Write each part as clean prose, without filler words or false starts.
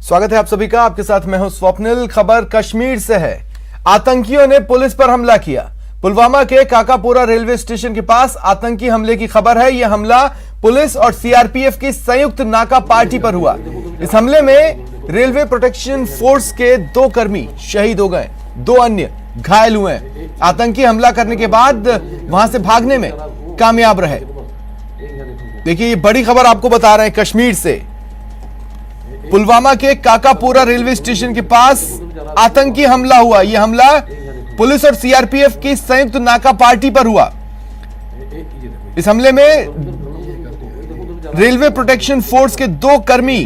स्वागत है आप सभी का। आपके साथ मैं हूं स्वप्निल। खबर कश्मीर से है। आतंकियों ने पुलिस पर हमला किया। पुलवामा के काकापोरा रेलवे स्टेशन के पास आतंकी हमले की खबर है। यह हमला पुलिस और सीआरपीएफ की संयुक्त नाका पार्टी पर हुआ। इस हमले में रेलवे प्रोटेक्शन फोर्स के 2 कर्मी शहीद हो गए, 2 अन्य घायल हुए। आतंकी हमला करने के बाद वहां से भागने में कामयाब रहे। देखिए, ये बड़ी खबर आपको बता रहे हैं कश्मीर से। पुलवामा के काकापोरा रेलवे स्टेशन के पास आतंकी हमला हुआ। यह हमला पुलिस और सीआरपीएफ की संयुक्त नाका पार्टी पर हुआ। इस हमले में रेलवे प्रोटेक्शन फोर्स के 2 कर्मी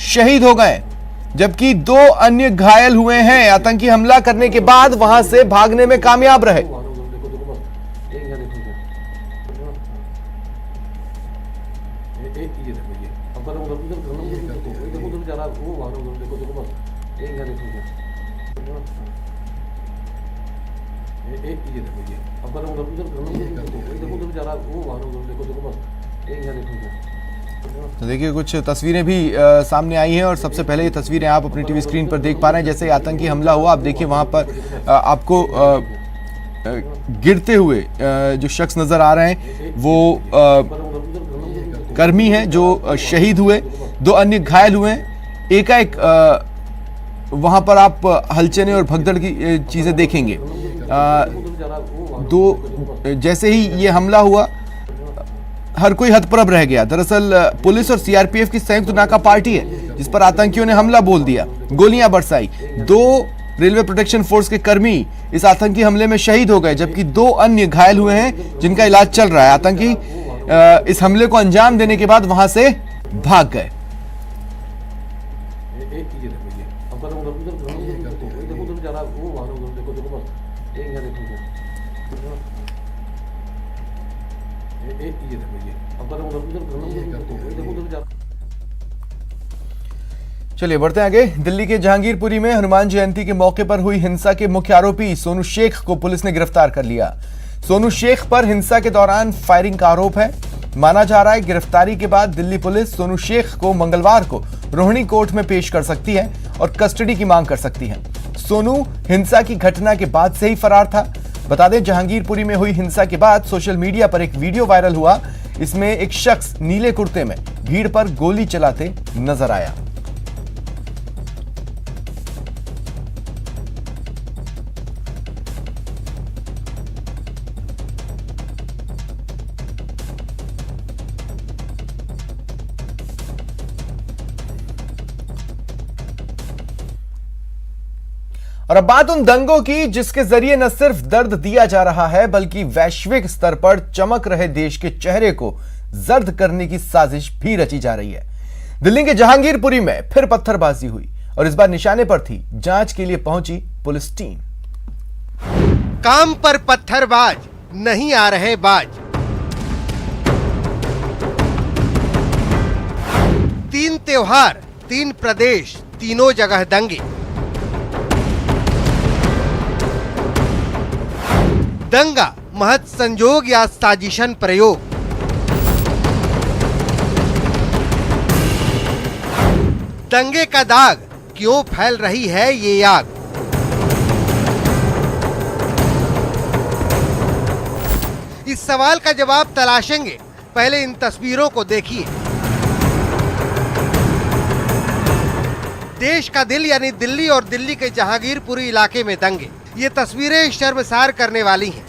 शहीद हो गए, जबकि 2 अन्य घायल हुए हैं। आतंकी हमला करने के बाद वहां से भागने में कामयाब रहे। तो देखिए, कुछ तस्वीरें भी सामने आई हैं और सबसे पहले ये तस्वीरें आप अपनी टीवी स्क्रीन पर देख पा रहे हैं। जैसे आतंकी हमला हुआ, आप देखिए वहां पर आपको गिरते हुए जो शख्स नजर आ रहे हैं वो कर्मी हैं जो शहीद हुए, 2 अन्य घायल हुए। एकाएक वहां पर आप हलचलें और भगदड़ की चीजें देखेंगे। जैसे ही ये हमला हुआ, हर कोई हतप्रभ रह गया। दरअसल पुलिस और सीआरपीएफ की संयुक्त नाका पार्टी है जिस पर आतंकियों ने हमला बोल दिया, गोलियां बरसाई। 2 रेलवे प्रोटेक्शन फोर्स के कर्मी इस आतंकी हमले में शहीद हो गए, जबकि 2 अन्य घायल हुए हैं जिनका इलाज चल रहा है। आतंकी इस हमले को अंजाम देने के बाद वहां से भाग गए। चलिए बढ़ते हैं आगे। दिल्ली के जहांगीरपुरी में हनुमान जयंती के मौके पर हुई हिंसा के मुख्य आरोपी सोनू शेख को पुलिस ने गिरफ्तार कर लिया। सोनू शेख पर हिंसा के दौरान फायरिंग का आरोप है। माना जा रहा है गिरफ्तारी के बाद दिल्ली पुलिस सोनू शेख को मंगलवार को रोहिणी कोर्ट में पेश कर सकती है और कस्टडी की मांग कर सकती है। सोनू हिंसा की घटना के बाद से ही फरार था। बता दें, जहांगीरपुरी में हुई हिंसा के बाद सोशल मीडिया पर एक वीडियो वायरल हुआ। इसमें एक शख्स नीले कुर्ते में भीड़ पर गोली चलाते नजर आया। और अब बात उन दंगों की जिसके जरिए न सिर्फ दर्द दिया जा रहा है बल्कि वैश्विक स्तर पर चमक रहे देश के चेहरे को जर्द करने की साजिश भी रची जा रही है। दिल्ली के जहांगीरपुरी में फिर पत्थरबाजी हुई और इस बार निशाने पर थी जांच के लिए पहुंची पुलिस टीम। काम पर पत्थरबाज नहीं आ रहे बाज। 3 त्योहार, 3 प्रदेश, तीनों जगह दंगे। दंगा महज संजोग या साजिशन प्रयोग। दंगे का दाग क्यों फैल रही है ये आग। इस सवाल का जवाब तलाशेंगे, पहले इन तस्वीरों को देखिए। देश का दिल यानी दिल्ली और दिल्ली के जहांगीरपुरी इलाके में दंगे। ये तस्वीरें शर्मसार करने वाली हैं,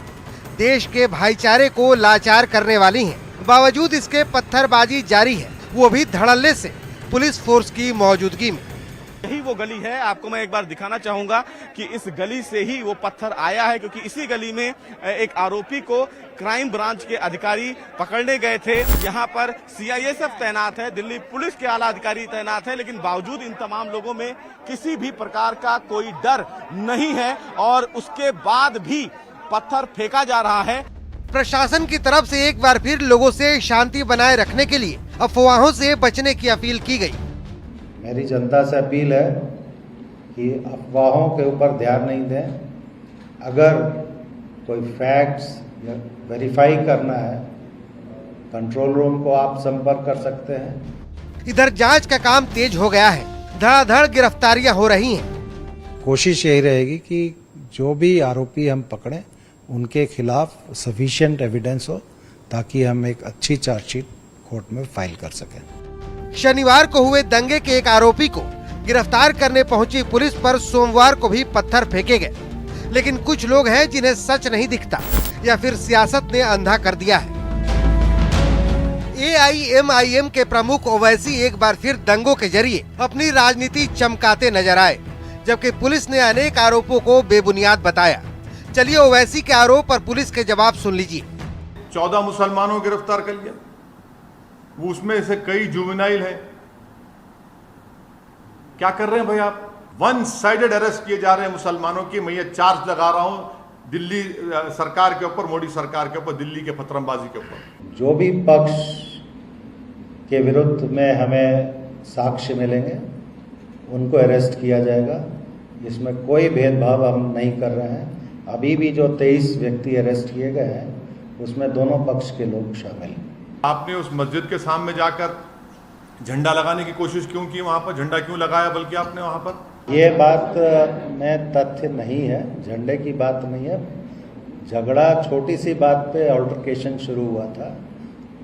देश के भाईचारे को लाचार करने वाली हैं। बावजूद इसके पत्थरबाजी जारी है, वो भी धड़ल्ले से पुलिस फोर्स की मौजूदगी में। यही वो गली है, आपको मैं एक बार दिखाना चाहूंगा कि इस गली से ही वो पत्थर आया है, क्योंकि इसी गली में एक आरोपी को क्राइम ब्रांच के अधिकारी पकड़ने गए थे। यहाँ पर सीआईएसएफ तैनात है, दिल्ली पुलिस के आला अधिकारी तैनात है, लेकिन बावजूद इन तमाम लोगों में किसी भी प्रकार का कोई डर नहीं है और उसके बाद भी पत्थर फेंका जा रहा है। प्रशासन की तरफ से एक बार फिर लोगों से शांति बनाए रखने के लिए अफवाहों से बचने की अपील की गई। मेरी जनता से अपील है कि अफवाहों के ऊपर ध्यान नहीं दें। अगर कोई फैक्ट्स वेरीफाई करना है, कंट्रोल रूम को आप संपर्क कर सकते हैं। इधर जांच का काम तेज हो गया है। धड़ाधड़ गिरफ्तारियां हो रही हैं। कोशिश यही रहेगी कि जो भी आरोपी हम पकड़ें उनके खिलाफ सफिशिएंट एविडेंस हो ताकि हम एक अच्छी चार्जशीट कोर्ट में फाइल कर सकें। शनिवार को हुए दंगे के एक आरोपी को गिरफ्तार करने पहुंची पुलिस पर सोमवार को भी पत्थर फेंके गए, लेकिन कुछ लोग हैं जिन्हें सच नहीं दिखता या फिर सियासत ने अंधा कर दिया है। AIMIM के प्रमुख ओवैसी एक बार फिर दंगों के जरिए अपनी राजनीति चमकाते नजर आए, जबकि पुलिस ने अनेक आरोपों को बेबुनियाद बताया। चलिए ओवैसी के आरोप और पुलिस के जवाब सुन लीजिए। 14 मुसलमानों को गिरफ्तार कर लिया, वो उसमें से कई जुवेनाइल है। क्या कर रहे हैं भाई आप? वन साइडेड अरेस्ट किए जा रहे हैं मुसलमानों की। मैं ये चार्ज लगा रहा हूं दिल्ली सरकार के ऊपर, मोदी सरकार के ऊपर, दिल्ली के पथरमबाजी के ऊपर। जो भी पक्ष के विरुद्ध में हमें साक्ष्य मिलेंगे उनको अरेस्ट किया जाएगा। इसमें कोई भेदभाव हम नहीं कर रहे हैं। अभी भी जो 23 व्यक्ति अरेस्ट किए गए हैं उसमें दोनों पक्ष के लोग शामिल हैं। आपने उस मस्जिद के सामने जाकर झंडा लगाने की कोशिश क्यों की? वहां पर झंडा क्यों लगाया बल्कि आपने वहां पर? ये बात में तथ्य नहीं है, झंडे की बात नहीं है। झगड़ा छोटी सी बात पे अल्टरकेशन शुरू हुआ था,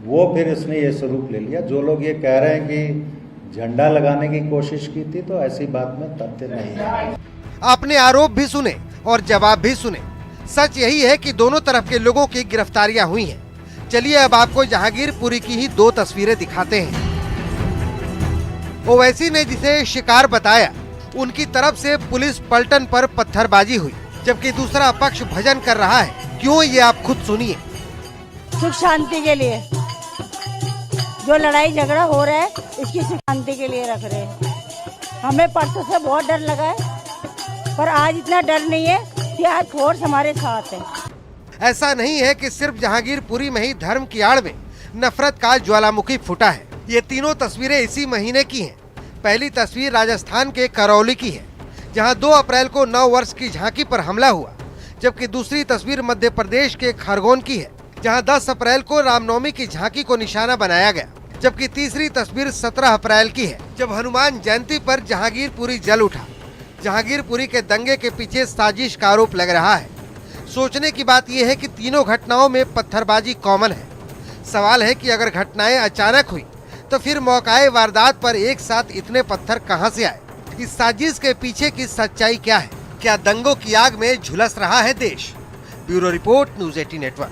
वो फिर इसने ये स्वरूप ले लिया। जो लोग ये कह रहे हैं कि झंडा लगाने की कोशिश की थी, तो ऐसी बात में तथ्य नहीं है। आपने आरोप भी सुने और जवाब भी सुने। सच यही है कि दोनों तरफ के लोगों की गिरफ्तारियां हुई हैं। चलिए अब आपको जहांगीरपुरी की ही 2 तस्वीरें दिखाते हैं। ओवैसी ने जिसे शिकार बताया, उनकी तरफ से पुलिस पलटन पर पत्थरबाजी हुई, जबकि दूसरा पक्ष भजन कर रहा है। क्यों, ये आप खुद सुनिए। सुख शांति के लिए जो लड़ाई झगड़ा हो रहा है, इसकी सुख शांति के लिए रख रहे हैं। हमें परसों से बहुत डर लगा है, पर आज इतना डर नहीं है कि आज फोर्स हमारे साथ है। ऐसा नहीं है कि सिर्फ जहांगीरपुरी में ही धर्म की आड़ में नफरत का ज्वालामुखी फूटा है। ये तीनों तस्वीरें इसी महीने की हैं। पहली तस्वीर राजस्थान के करौली की है, जहां 2 अप्रैल को 9 वर्ष की झांकी पर हमला हुआ, जबकि दूसरी तस्वीर मध्य प्रदेश के खरगोन की है, जहां 10 अप्रैल को रामनवमी की झांकी को निशाना बनाया गया, जबकि तीसरी तस्वीर 17 अप्रैल की है, जब हनुमान जयंती पर जहांगीरपुरी जल उठा। जहांगीरपुरी के दंगे के पीछे साजिश का आरोप लग रहा है। सोचने की बात यह है कि तीनों घटनाओं में पत्थरबाजी कॉमन है। सवाल है कि अगर घटनाएं अचानक हुई तो फिर मौकाए वारदात पर एक साथ इतने पत्थर कहां से आए? इस साजिश के पीछे की सच्चाई क्या है? क्या दंगों की आग में झुलस रहा है देश? Bureau report, news 18 network.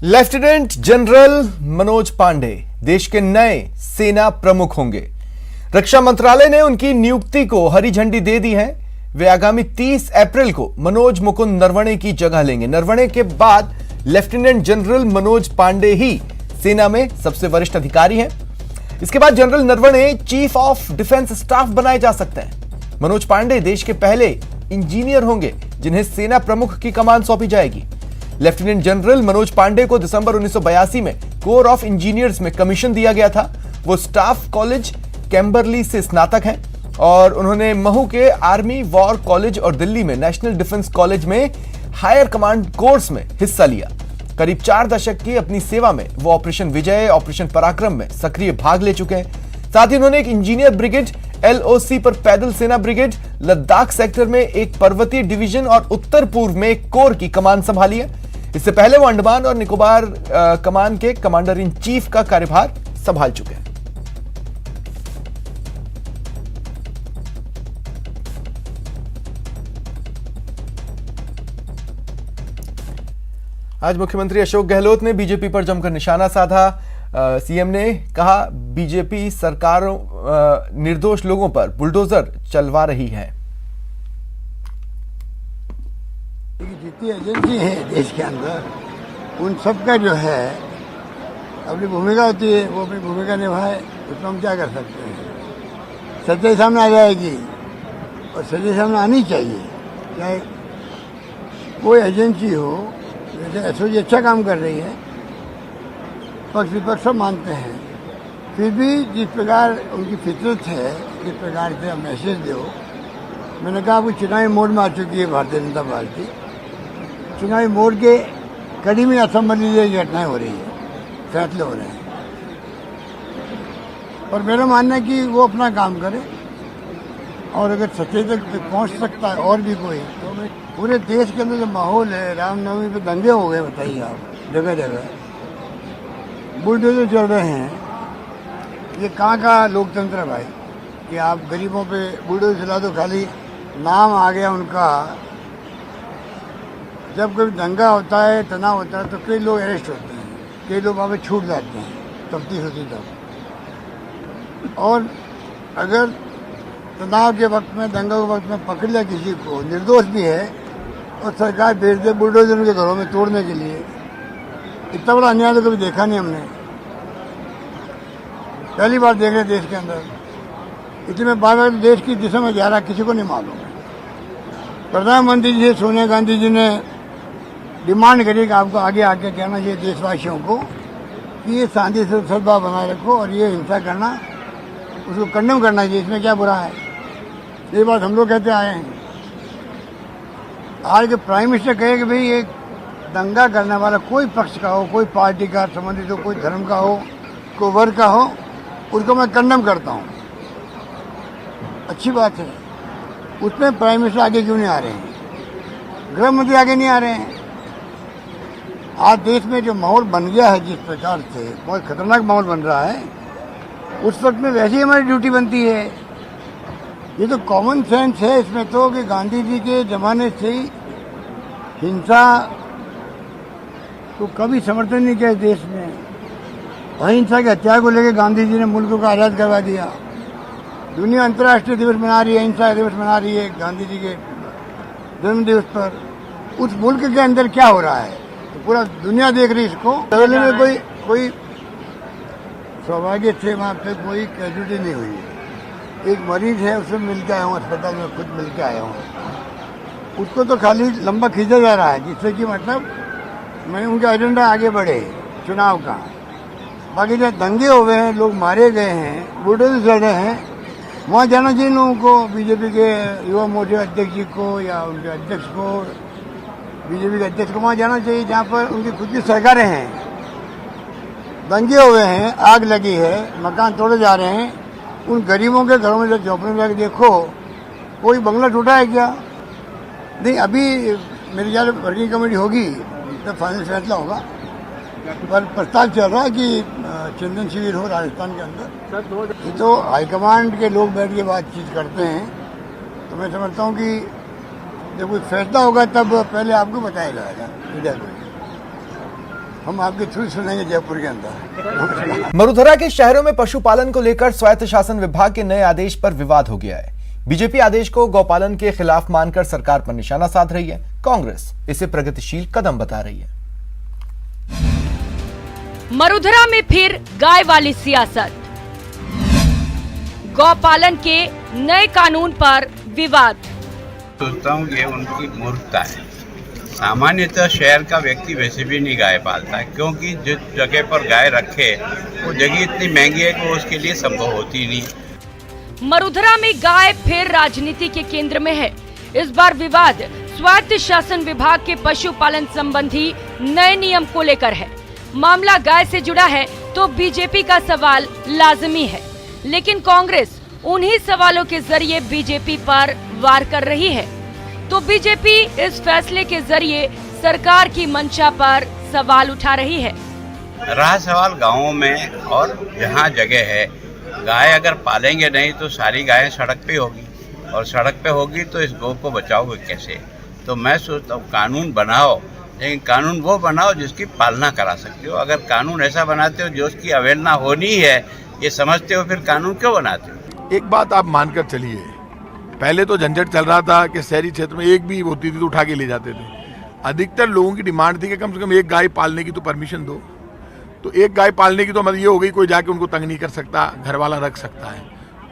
Lieutenant general Manoj Pande देश के नए सेना प्रमुख होंगे। रक्षा मंत्रालय ने उनकी नियुक्ति को हरी झंडी दे दी है। वे आगामी 30 अप्रैल को मनोज मुकुंद नरवणे की जगह लेंगे। नरवणे के बाद लेफ्टिनेंट जनरल मनोज पांडे ही सेना में सबसे वरिष्ठ अधिकारी हैं। इसके बाद general Naravane chief of defence staff बनाए जा सकते हैं। मनोज पांडे देश के पहले इंजीनियर होंगे जिन्हें सेना प्रमुख की कमान सौंपी जाएगी। लेफ्टिनेंट जनरल मनोज पांडे को दिसंबर 1982 में कोर ऑफ इंजीनियर्स में कमीशन दिया गया था। वो स्टाफ कॉलेज कैम्बरली से स्नातक हैं और उन्होंने महू के आर्मी वॉर कॉलेज और दिल्ली में नेशनल डिफेंस कॉलेज में हायर कमांड कोर्स में हिस्सा लिया। करीब 4 दशक की अपनी सेवा में वो ऑपरेशन विजय, ऑपरेशन पराक्रम में सक्रिय भाग ले चुके हैं। साथ ही उन्होंने एक इंजीनियर ब्रिगेड, LOC पर पैदल सेना ब्रिगेड, लद्दाख सेक्टर में एक पर्वतीय डिवीजन और उत्तर पूर्व में एक कोर की कमान संभाली है। इससे पहले वो अंडमान और निकोबार कमान के कमांडर इन चीफ का कार्यभार संभाल चुके हैं। आज मुख्यमंत्री अशोक गहलोत ने बीजेपी पर जमकर निशाना साधा। सीएम ने कहा, बीजेपी सरकार निर्दोष लोगों पर बुलडोजर चलवा रही है। जितनी एजेंसी है देश के अंदर, उन सब का जो है अपनी भूमिका होती है, वो अपनी भूमिका निभाए, उसमें हम क्या कर सकते हैं। सच्चाई सामने आ जाएगी और सच्चाई सामने आनी चाहिए। चाहे कोई एजेंसी हो, जैसे एसओजी अच्छा काम कर रही है, पक्ष विपक्ष सब मानते हैं, फिर भी जिस प्रकार उनकी फितरत है, जिस प्रकार से मैसेज दो। मैंने कहा वो चुनावी मोड में आ चुकी है भारतीय जनता पार्टी। चुनावी मोड के कड़ी में असंबंधित घटनाएं हो रही है। फैसले हो रहे हैं। और मेरा मानना है कि वो अपना काम करे, और अगर सच्चे तक पहुंच सकता है और भी कोई, तो पूरे देश के अंदर जो माहौल है, रामनवमी पे दंगे हो गए, बताइए आप, जगह जगह बुलडोजर चल रहे हैं। ये कहाँ का लोकतंत्र है भाई, कि आप गरीबों पे बुलडोजर चला दो, खाली नाम आ गया उनका। जब कोई दंगा होता है, तनाव होता है, तो कई लोग अरेस्ट होते हैं, कई लोग वहाँ पे छूट जाते हैं, तफ्तीश होती तब। और अगर तनाव के वक्त में, दंगा के वक्त में पकड़ लिया किसी को, निर्दोष भी है, और सरकार भेज दे बुलडोजर उनके घरों में तोड़ने के लिए, इतना बड़ा अन्याय तो कभी देखा नहीं हमने, पहली बार देख रहे देश के अंदर। इसलिए मैं बार-बार देश की दिशा में जा रहा, किसी को नहीं मालूम। प्रधानमंत्री जी सोनिया गांधी जी ने डिमांड करी कि आपको आगे आके कहना चाहिए देशवासियों को कि ये शांति से सद्भाव बनाए रखो, और ये हिंसा करना, उसको कंडेम करना चाहिए, इसमें क्या बुरा है। ये बात हम लोग कहते आए हैं। आज के प्राइम मिनिस्टर कहे कि भाई एक दंगा करने वाला कोई पक्ष का हो, कोई पार्टी का संबंधित हो, कोई धर्म का हो, कोई वर्ग का हो, उसको मैं कंडेम करता हूँ। अच्छी बात है। उसमें प्राइम मिनिस्टर आगे क्यों नहीं आ रहे हैं, गृह मंत्री आगे नहीं आ रहे हैं। आज देश में जो माहौल बन गया है, जिस प्रकार से बहुत खतरनाक माहौल बन रहा है, उस वक्त में वैसे ही हमारी ड्यूटी बनती है। ये तो कॉमन सेंस है इसमें तो, कि गांधी जी के जमाने से ही हिंसा को कभी समर्थन नहीं किया इस देश में। अहिंसा के हथियार को लेकर गांधी जी ने मुल्क को आज़ाद करवा दिया। दुनिया अंतर्राष्ट्रीय दिवस मना रही है, अहिंसा दिवस मना रही है गांधी जी के जन्म दिवस पर। उस मुल्क के अंदर क्या हो रहा है, तो पूरा दुनिया देख रही है इसको। बगल में कोई सौभाग्य से वहाँ पे कोई कैजुअलिटी नहीं हुई। एक मरीज है, उससे मिल के आया हूँ, अस्पताल में खुद मिल के आया हूँ। उसको तो खाली लंबा खींचा जा रहा है, जिससे कि मतलब मैंने उनका एजेंडा आगे बढ़े चुनाव का। बाकी जो दंगे हुए हैं, लोग मारे गए हैं, बुलडोजर चल रहे हैं, वहाँ जाना चाहिए लोगों को, बीजेपी के युवा मोर्चा अध्यक्ष जी को या उनके अध्यक्ष को, बीजेपी के अध्यक्ष को वहाँ जाना चाहिए जहाँ पर उनकी खुद की सरकारें हैं। दंगे हुए हैं, आग लगी है, मकान तोड़े जा रहे हैं, उन गरीबों के घरों में जब झोंपड़े में जाकर देखो, कोई बंगला टूटा है क्या? नहीं, अभी मेरी ख्याल वर्किंग कमेटी होगी तब फाइनल फैसला होगा, पर प्रस्ताव चल रहा है कि चंदन शिविर हो राजस्थान के अंदर। ये तो हाईकमांड के लोग बैठ के बातचीत करते हैं, तो मैं समझता हूँ कि जब कोई फैसला होगा तब पहले आपको बताया जाएगा मीडिया को। हम आपके थ्रू सुनेंगे जयपुर के अंदर। मरुधरा के शहरों में पशुपालन को लेकर स्वायत्त शासन विभाग के नए आदेश पर विवाद हो गया है। बीजेपी आदेश को गौपालन के खिलाफ मानकर सरकार पर निशाना साध रही है। कांग्रेस इसे प्रगतिशील कदम बता रही है। मरुधरा में फिर गाय वाली सियासत, गौपालन के नए कानून पर विवाद। सोचता हूँ ये उनकी मूर्खता है। सामान्यतः शहर का व्यक्ति वैसे भी नहीं गाय पालता है, क्योंकि जिस जगह पर गाय रखे वो जगह इतनी महंगी है कि वो उसके लिए संभव होती नहीं। मरुधरा में गाय फिर राजनीति के केंद्र में है। इस बार विवाद स्वायत्त शासन विभाग के पशुपालन संबंधी नए नियम को लेकर है। मामला गाय से जुड़ा है तो बीजेपी का सवाल लाजमी है, लेकिन कांग्रेस उन्हीं सवालों के जरिए बीजेपी पर वार कर रही है। तो बीजेपी इस फैसले के जरिए सरकार की मंशा पर सवाल उठा रही है। रहा सवाल गाँवों में, और जहाँ जगह है, गाय अगर पालेंगे नहीं तो सारी गायें सड़क पे होगी, और सड़क पे होगी तो इस गौ को बचाओगे कैसे? तो मैं सोचता हूँ कानून बनाओ, लेकिन कानून वो बनाओ जिसकी पालना करा सकते हो। अगर कानून ऐसा बनाते हो जो उसकी अवहेलना होनी है, ये समझते हो, फिर कानून क्यों बनाते हो? एक बात आप मानकर चलिए, पहले तो झंझट चल रहा था कि शहरी क्षेत्र में एक भी होती थी तो उठा के ले जाते थे। अधिकतर लोगों की डिमांड थी कि कम से कम एक गाय पालने की तो परमिशन दो। तो एक गाय पालने की तो मतलब ये हो गई, कोई जाके उनको तंग नहीं कर सकता, घर वाला रख सकता है।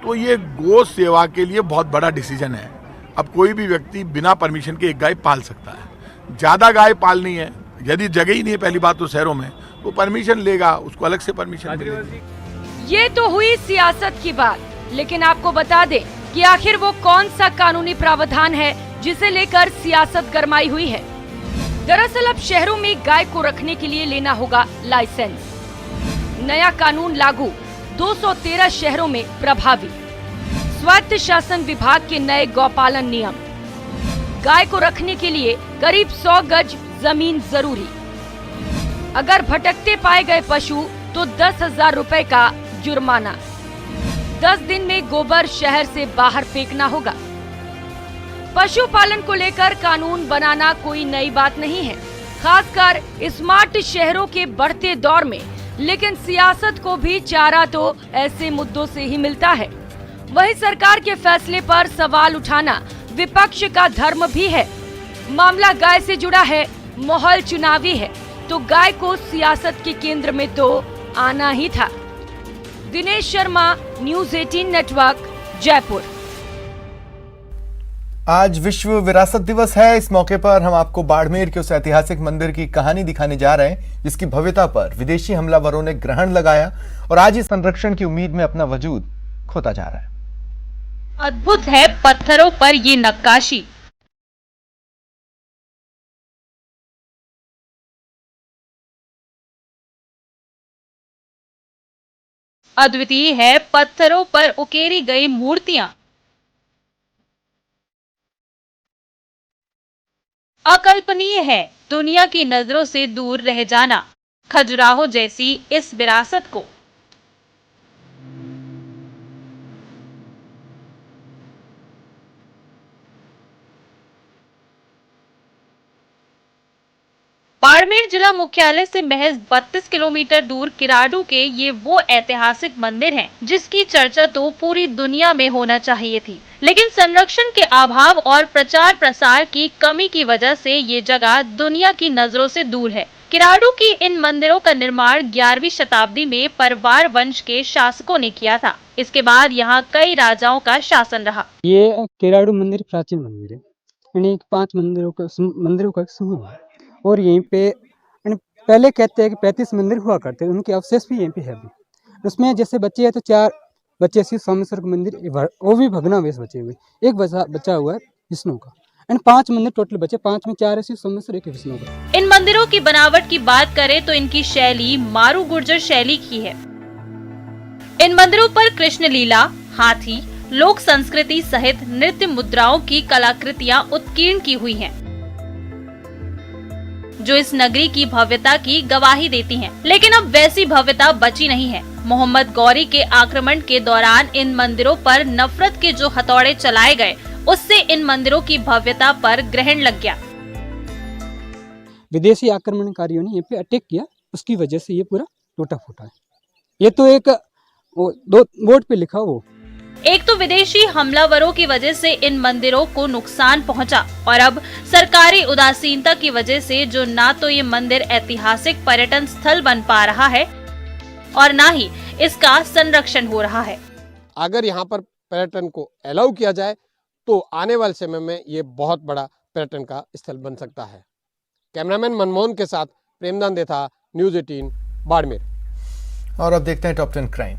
तो ये गौ सेवा के लिए बहुत बड़ा डिसीजन है। अब कोई भी व्यक्ति बिना परमिशन के एक गाय पाल सकता है। ज़्यादा गाय पालनी है, यदि जगह ही नहीं है पहली बात तो शहरों में, तो परमिशन लेगा, उसको अलग से परमिशन मिलेगी। ये तो हुई सियासत की बात, लेकिन आपको बता दें कि आखिर वो कौन सा कानूनी प्रावधान है जिसे लेकर सियासत गरमाई हुई है। दरअसल अब शहरों में गाय को रखने के लिए लेना होगा लाइसेंस। नया कानून लागू, 213 शहरों में प्रभावी। स्वायत्त शासन विभाग के नए गौपालन नियम। गाय को रखने के लिए करीब 100 गज जमीन जरूरी। अगर भटकते पाए गए पशु तो 10,000 रुपए का जुर्माना। 10 दिन में गोबर शहर से बाहर फेंकना होगा। पशुपालन को लेकर कानून बनाना कोई नई बात नहीं है, खासकर स्मार्ट शहरों के बढ़ते दौर में। लेकिन सियासत को भी चारा तो ऐसे मुद्दों से ही मिलता है। वही सरकार के फैसले पर सवाल उठाना विपक्ष का धर्म भी है। मामला गाय से जुड़ा है, माहौल चुनावी है, तो गाय को सियासत के केंद्र में तो आना ही था। Dinesh Sharma, news 18 network, Jaipur. आज विश्व विरासत दिवस है। इस मौके पर हम आपको बाड़मेर के उस ऐतिहासिक मंदिर की कहानी दिखाने जा रहे हैं जिसकी भव्यता पर विदेशी हमलावरों ने ग्रहण लगाया और आज इस संरक्षण की उम्मीद में अपना वजूद खोता जा रहा है। अद्भुत है पत्थरों पर ये नक्काशी। अद्वितीय है पत्थरों पर उकेरी गई मूर्तियां। अकल्पनीय है दुनिया की नजरों से दूर रह जाना, खजुराहो जैसी इस विरासत को। बाड़मेर जिला मुख्यालय से महज 32 किलोमीटर दूर किराडू के ये वो ऐतिहासिक मंदिर हैं जिसकी चर्चा तो पूरी दुनिया में होना चाहिए थी, लेकिन संरक्षण के अभाव और प्रचार प्रसार की कमी की वजह से ये जगह दुनिया की नजरों से दूर है। किराडू की इन मंदिरों का निर्माण 11वीं शताब्दी में परवार वंश के शासकों ने किया था। इसके बाद यहाँ कई राजाओं का शासन रहा। ये किराडू मंदिर प्राचीन मंदिर है, यानी 5 मंदिरों का एक समूह है। और यहीं पे पहले कहते हैं कि 35 मंदिर हुआ करते हैं, उनके अवशेष भी यहीं पे है। उसमें जैसे बच्चे हैं तो 4 बच्चे श्री सोमेश्वर का मंदिर, वो भी भग्नावशेष बचे हुए, एक बचा हुआ है विष्णु का। 5 मंदिर टोटल बचे, 5 में 4 श्री सोमेश्वर, 1 विष्णु का। इन मंदिरों की बनावट की बात करें तो इनकी शैली मारू गुर्जर शैली की है। इन मंदिरों पर कृष्ण लीला, हाथी, लोक संस्कृति सहित नृत्य मुद्राओं की कलाकृतियां उत्कीर्ण की हुई हैं, जो इस नगरी की भव्यता की गवाही देती हैं। लेकिन अब वैसी भव्यता बची नहीं है। मोहम्मद गौरी के आक्रमण के दौरान इन मंदिरों पर नफरत के जो हथौड़े चलाए गए, उससे इन मंदिरों की भव्यता पर ग्रहण लग गया। विदेशी आक्रमणकारियों ने ये पे अटैक किया, उसकी वजह से ये पूरा टूटा फूटा है। ये तो एक 2 बोर्ड पे लिखा वो। एक तो विदेशी हमलावरों की वजह से इन मंदिरों को नुकसान पहुंचा, और अब सरकारी उदासीनता की वजह से जो ना तो ये मंदिर ऐतिहासिक पर्यटन स्थल बन पा रहा है और ना ही इसका संरक्षण हो रहा है। अगर यहाँ पर पर्यटन को अलाउ किया जाए तो आने वाले समय में ये बहुत बड़ा पर्यटन का स्थल बन सकता है। कैमरामैन मनमोहन के साथ प्रेमदान देथा, न्यूज़ 18 बाड़मेर। और अब देखते हैं टॉप 10 क्राइम।